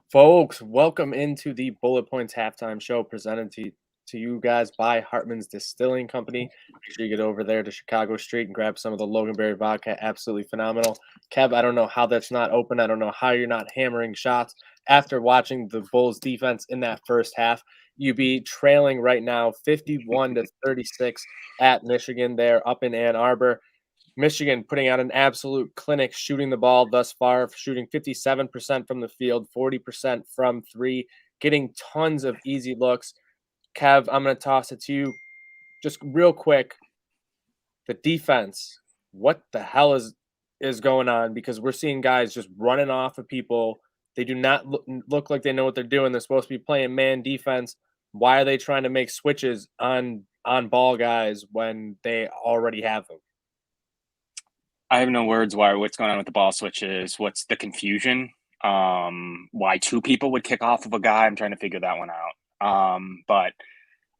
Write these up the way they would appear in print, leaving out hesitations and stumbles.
Folks, welcome into the Bullet Points Halftime Show presented to you guys by Hartman's Distilling Company. Make sure you get over there to Chicago Street and grab some of the Loganberry vodka. Absolutely phenomenal. Kev, I don't know how that's not open. I don't know how you're not hammering shots after watching the Bulls defense in that first half. UB trailing right now 51 to 36 at Michigan there up in Ann Arbor. Michigan putting out an absolute clinic shooting the ball thus far, shooting 57% from the field, 40% from three, getting tons of easy looks. Kev, I'm going to toss it to you just real quick. The defense, what the hell is going on? Because we're seeing guys just running off of people. They do not look like they know what they're doing. They're supposed to be playing man defense. Why are they trying to make switches on ball guys when they already have them? I have no words what's going on with the ball switches. What's the confusion? Why two people would kick off of a guy? I'm trying to figure that one out. But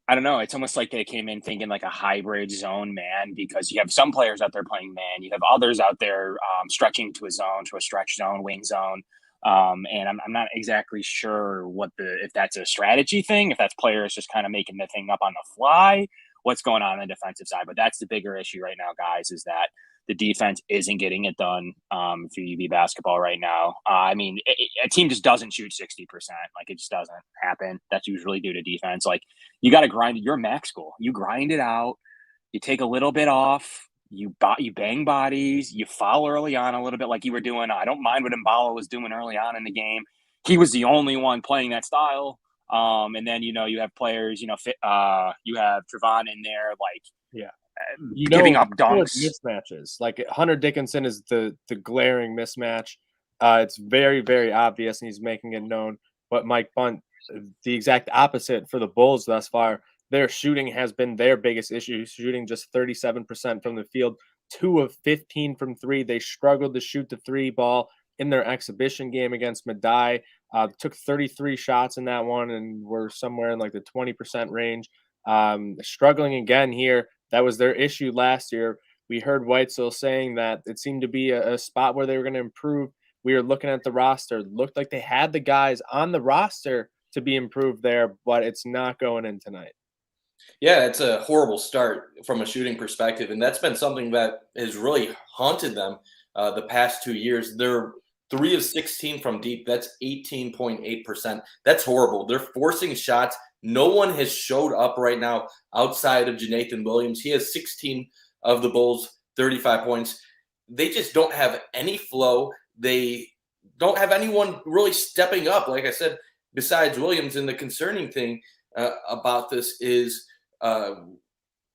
I don't know. It's almost like they came in thinking like a hybrid zone man because you have some players out there playing man. You have others out there stretching to a zone, to a stretch zone, wing zone. And I'm not exactly sure if that's a strategy thing, if that's players just kind of making the thing up on the fly, what's going on the defensive side. But that's the bigger issue right now, guys, is that the defense isn't getting it done for UB basketball right now. A team just doesn't shoot 60%. Like, it just doesn't happen. That's usually due to defense. Like, you got to grind it. You're max school. You grind it out. You take a little bit off. You bang bodies. You foul early on a little bit like you were doing. I don't mind what Mbala was doing early on in the game. He was the only one playing that style. And then, you have players, you have Trevon in there, like, Yeah. giving up dunks. Mismatches. Like Hunter Dickinson is the glaring mismatch. It's very, very obvious, and he's making it known. But Mike Bunt, the exact opposite for the Bulls thus far. Their shooting has been their biggest issue, shooting just 37% from the field, 2 of 15 from three. They struggled to shoot the three ball in their exhibition game against Madai. Took 33 shots in that one and were somewhere in like the 20% range. Struggling again here. That was their issue last year. We heard Weitzel saying that it seemed to be a spot where they were going to improve. We were looking at the roster. Looked like they had the guys on the roster to be improved there, but it's not going in tonight. Yeah, it's a horrible start from a shooting perspective, and that's been something that has really haunted them the past 2 years. They're 3 of 16 from deep. That's 18.8%. That's horrible. They're forcing shots. No one has showed up right now outside of Jonathan Williams. He has 16 of the Bulls, 35 points. They just don't have any flow. They don't have anyone really stepping up. Like I said, besides Williams, and the concerning thing about this is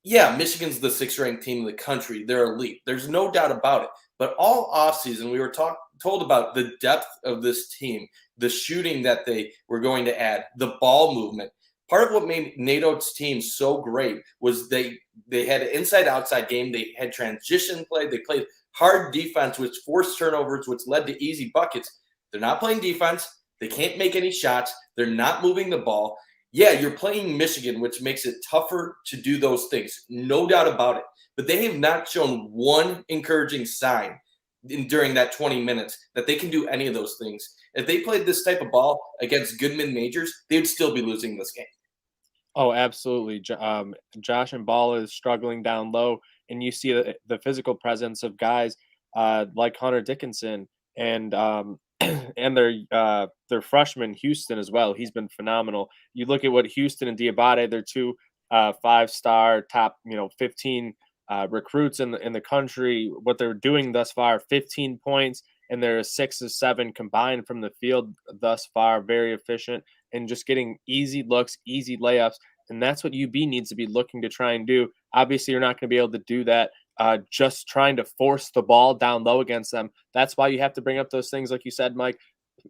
Michigan's the sixth ranked team in the country. They're elite. There's no doubt about it. But all offseason, we were told about the depth of this team, the shooting that they were going to add, the ball movement. Part of what made Nate Oates' team so great was they had an inside-outside game. They had transition play. They played hard defense, which forced turnovers, which led to easy buckets. They're not playing defense. They can't make any shots. They're not moving the ball. Yeah, you're playing Michigan, which makes it tougher to do those things. No doubt about it. But they have not shown one encouraging sign during that 20 minutes that they can do any of those things. If they played this type of ball against Goodman Majors, they would still be losing this game. Oh, absolutely. Josh Mballa is struggling down low, and you see the physical presence of guys like Hunter Dickinson and and their freshman Houston as well. He's been phenomenal. You look at what Houston and Diabate, they're two 5-star top 15 recruits in the country. What they're doing thus far, 15 points, and they're 6 of 7 combined from the field thus far. Very efficient and just getting easy looks, easy layups. And that's what UB needs to be looking to try and do. Obviously, you're not going to be able to do that just trying to force the ball down low against them. That's why you have to bring up those things, like you said, Mike,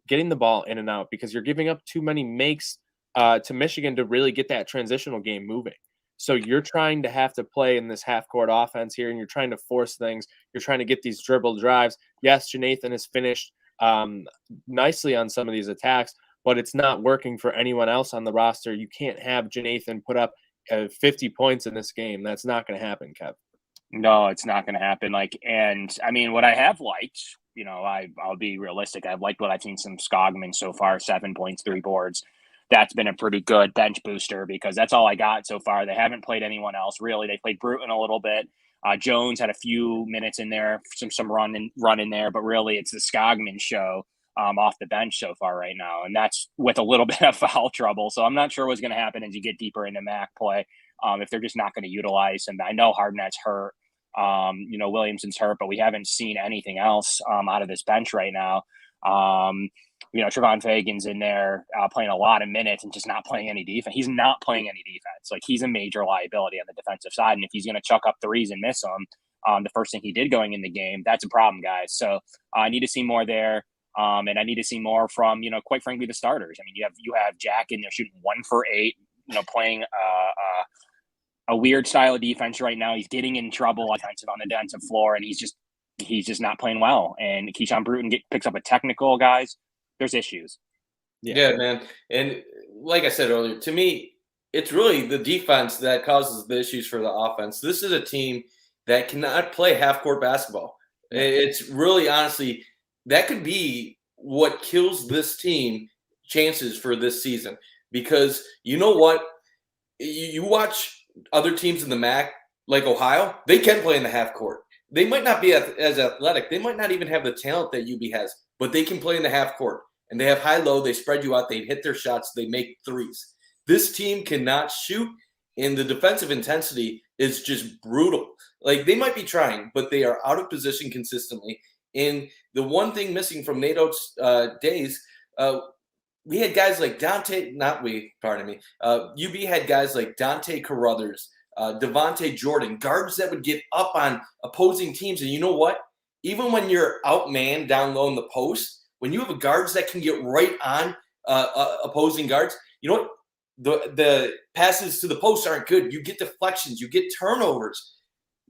getting the ball in and out, because you're giving up too many makes to Michigan to really get that transitional game moving. So you're trying to have to play in this half-court offense here, and you're trying to force things. You're trying to get these dribble drives. Yes, Jonathan has finished nicely on some of these attacks, but it's not working for anyone else on the roster. You can't have Jonathan put up 50 points in this game. That's not going to happen, Kev. No, it's not going to happen. What I have liked I'll be realistic. I've liked what I've seen from Skogman so far. 7 points, 3 boards. That's been a pretty good bench booster because that's all I got so far. They haven't played anyone else really. They played Bruton a little bit. Jones had a few minutes in there, some run in there, but really it's the Skogman show off the bench so far right now, and that's with a little bit of foul trouble. So I'm not sure what's going to happen as you get deeper into MAC play. If they're just not going to utilize him. I know Hardnett's hurt. Williamson's hurt, but we haven't seen anything else out of this bench right now. Trevon Fagan's in there playing a lot of minutes and just not playing any defense. He's not playing any defense. Like, he's a major liability on the defensive side. And if he's going to chuck up threes and miss them, the first thing he did going in the game, that's a problem, guys. So I need to see more there. And I need to see more from, quite frankly, the starters. I mean, you have Jack in there shooting 1 for 8, playing a weird style of defense right now. He's getting in trouble offensive on the defensive floor, and he's just not playing well. And Keyshawn Bruton picks up a technical, guys. There's issues. Yeah, man. And like I said earlier, to me, it's really the defense that causes the issues for the offense. This is a team that cannot play half-court basketball. It's really, honestly, that could be what kills this team chances for this season. Because you know what? You watch other teams in the MAC, like Ohio, they can play in the half court. They might not be as athletic. They might not even have the talent that UB has, but they can play in the half court. And they have high-low. They spread you out. They hit their shots. They make threes. This team cannot shoot, and the defensive intensity is just brutal. Like, they might be trying, but they are out of position consistently. And the one thing missing from Nate Oates' days, we had guys like UB had guys like Dante Carruthers, Devontae Jordan, guards that would get up on opposing teams. And you know what? Even when you're outmanned down low in the post, when you have guards that can get right on opposing guards, you know what? The passes to the post aren't good. You get deflections. You get turnovers.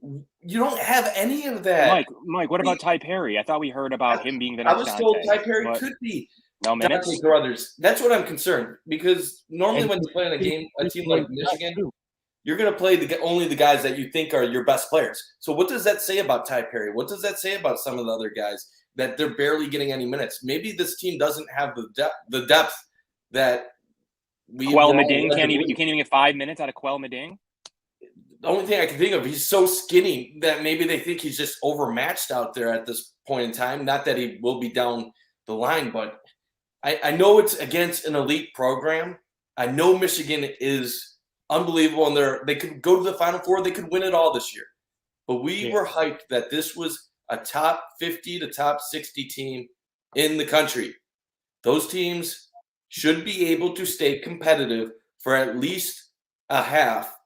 You don't have any of that. Mike, what about Ty Perry? I thought we heard about him being the next I was told Dante. Ty Perry could be. No minutes. Dante Carruthers. That's what I'm concerned, because normally when you play in a team like Michigan, you're going to play only the guys that you think are your best players. So what does that say about Ty Perry? What does that say about some of the other guys that they're barely getting any minutes? Maybe this team doesn't have the depth that we. Quell Meding you can't even get 5 minutes out of Quell Meding. The only thing I can think of, he's so skinny that maybe they think he's just overmatched out there at this point in time. Not that he will be down the line, but I know it's against an elite program. I know Michigan is unbelievable, and they could go to the Final Four. They could win it all this year. But we were hyped that this was a top 50 to top 60 team in the country. Those teams should be able to stay competitive for at least a half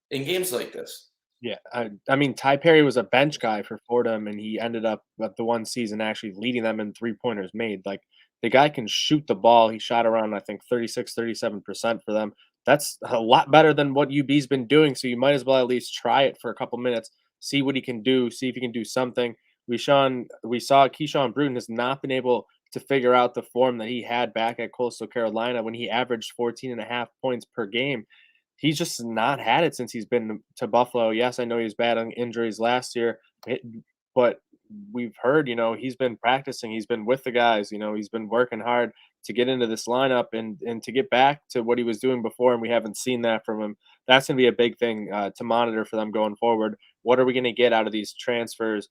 in games like this. Yeah, I mean, Ty Perry was a bench guy for Fordham, and he ended up at the one season actually leading them in three-pointers made. Like, the guy can shoot the ball. He shot around, I think, 36, 37% for them. That's a lot better than what UB's been doing, so you might as well at least try it for a couple minutes, see what he can do, see if he can do something. We saw Keyshawn Bruton has not been able to figure out the form that he had back at Coastal Carolina when he averaged 14.5 points per game. He's just not had it since he's been to Buffalo. Yes, I know he was battling injuries last year, but we've heard, he's been practicing. He's been with the guys. He's been working hard to get into this lineup and to get back to what he was doing before, and we haven't seen that from him. That's going to be a big thing to monitor for them going forward. What are we going to get out of these transfers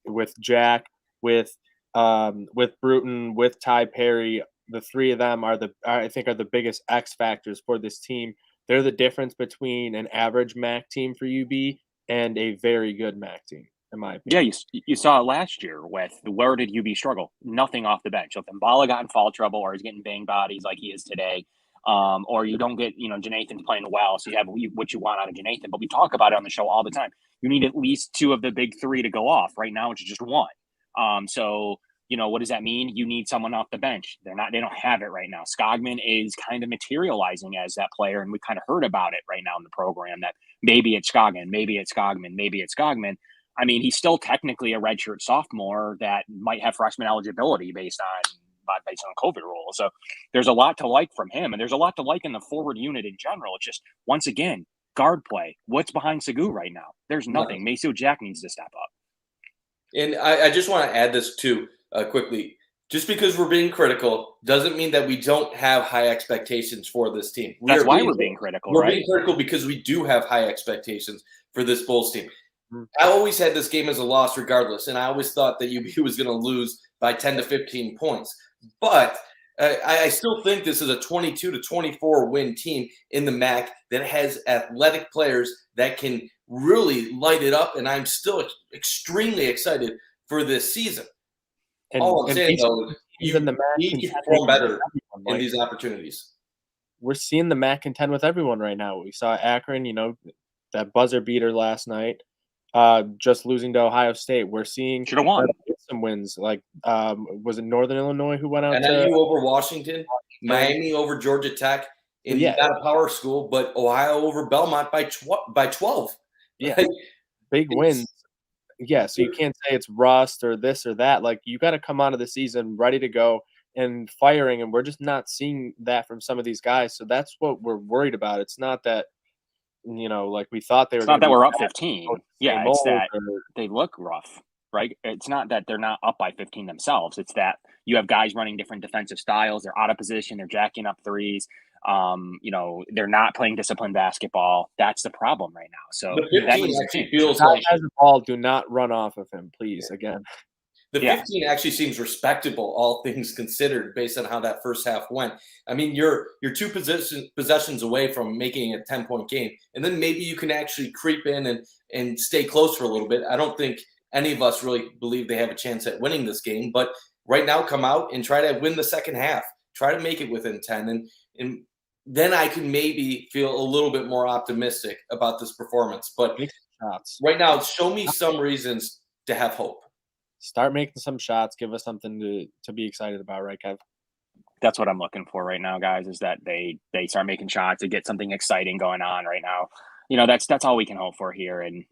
with Jack, with Bruton, with Ty Perry? The three of them are the biggest X factors for this team. They're the difference between an average MAC team for UB and a very good MAC team, in my opinion. Yeah, you saw it last year with where did UB struggle? Nothing off the bench. So if Mbala got in foul trouble or he's getting banged bodies like he is today, or you don't get, Janathan's playing well, so you have what you want out of Janathan. But we talk about it on the show all the time. You need at least 2 of the big 3 to go off. Right now, it's just 1. So what does that mean? You need someone off the bench. They don't have it right now. Skogman is kind of materializing as that player, and we kind of heard about it right now in the program that maybe it's Skogman, maybe it's Skogman, maybe it's Skogman. I mean, he's still technically a redshirt sophomore that might have freshman eligibility based on COVID rules. So there's a lot to like from him, and there's a lot to like in the forward unit in general. It's just, once again, guard play. What's behind Segu right now? There's nothing. Maceo Jack needs to step up. And I just want to add this too, quickly. Just because we're being critical doesn't mean that we don't have high expectations for this team. That's why we're being critical, We're right? being critical because we do have high expectations for this Bulls team. Mhm. I always had this game as a loss regardless, and I always thought that UB was going to lose by 10 to 15 points. But I still think this is a 22 to 24 win team in the MAC that has athletic players that can really light it up, and I'm still extremely excited for this season. And, All I'm and saying, these though, teams you in the MAC need to contend perform with better everyone, in Mike. these opportunities. We're seeing the MAC contend with everyone right now. We saw Akron, that buzzer beater last night, just losing to Ohio State. We're seeing Should have won. some wins. Like, was it Northern Illinois who went out NIU to over Washington, Miami over Georgia Tech, and Yeah. not a power school, but Ohio over Belmont by 12. Yeah. Like, big wins? Yeah, so you can't say it's rust or this or that. Like, you got to come out of the season ready to go and firing, and we're just not seeing that from some of these guys. So that's what we're worried about. It's not that, like we thought they were. It's not gonna that be we're up bad, 15. or Yeah, same it's old, that or- they look rough, right? It's not that they're not up by 15 themselves. It's that you have guys running different defensive styles. They're out of position. They're jacking up threes. They're not playing disciplined basketball. That's the problem right now. So the that 15 needs to actually change. feels Guy like has the ball. Do not run off of him, please. Again, the Yeah. 15 actually seems respectable, all things considered, based on how that first half went. I mean, you're two possessions away from making a 10-point game, and then maybe you can actually creep in and stay close for a little bit. I don't think any of us really believe they have a chance at winning this game, but right now, come out and try to win the second half. Try to make it within 10, and then I can maybe feel a little bit more optimistic about this performance. But make some shots. right now, show me some reasons to have hope. Start making some shots. Give us something to be excited about, right, Kev? That's what I'm looking for right now, guys, is that they start making shots to get something exciting going on right now. That's all we can hope for here. And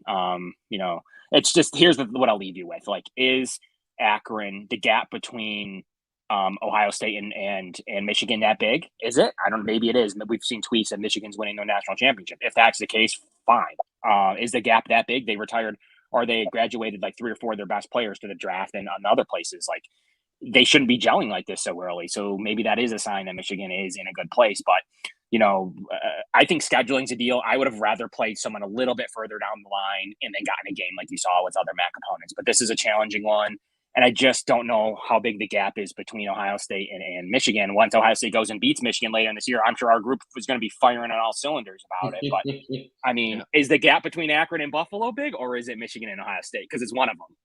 it's just here's what I'll leave you with. Like, is Akron, the gap between Ohio State and Michigan, that big? Is it? I don't know. Maybe it is. We've seen tweets that Michigan's winning the national championship. If that's the case, fine. Is the gap that big? They retired or they graduated like 3 or 4 of their best players to the draft and on other places. Like, they shouldn't be gelling like this so early. So maybe that is a sign that Michigan is in a good place. But, I think scheduling's a deal. I would have rather played someone a little bit further down the line and then gotten a game like you saw with other MAC opponents. But this is a challenging one. And I just don't know how big the gap is between Ohio State and Michigan. Once Ohio State goes and beats Michigan later in this year, I'm sure our group is going to be firing on all cylinders about it. But, I mean, Is the gap between Akron and Buffalo big, or is it Michigan and Ohio State? Because it's one of them.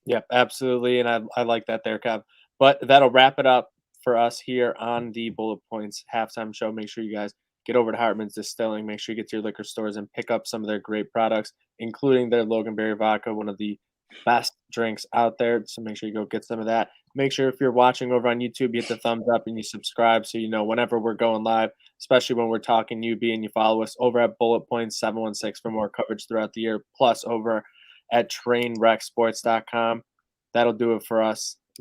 Yep, absolutely. And I like that there, Kev. But that'll wrap it up for us here on the Bullet Points halftime show. Make sure you guys get over to Hartman's Distilling. Make sure you get to your liquor stores and pick up some of their great products, including their Loganberry Vodka, one of the best drinks out there. So make sure you go get some of that. Make sure if you're watching over on YouTube, you hit the thumbs up and you subscribe so you know whenever we're going live, especially when we're talking UB, and you follow us over at Bullet Points 716 for more coverage throughout the year, plus over at trainwrecksports.com. That'll do it for us.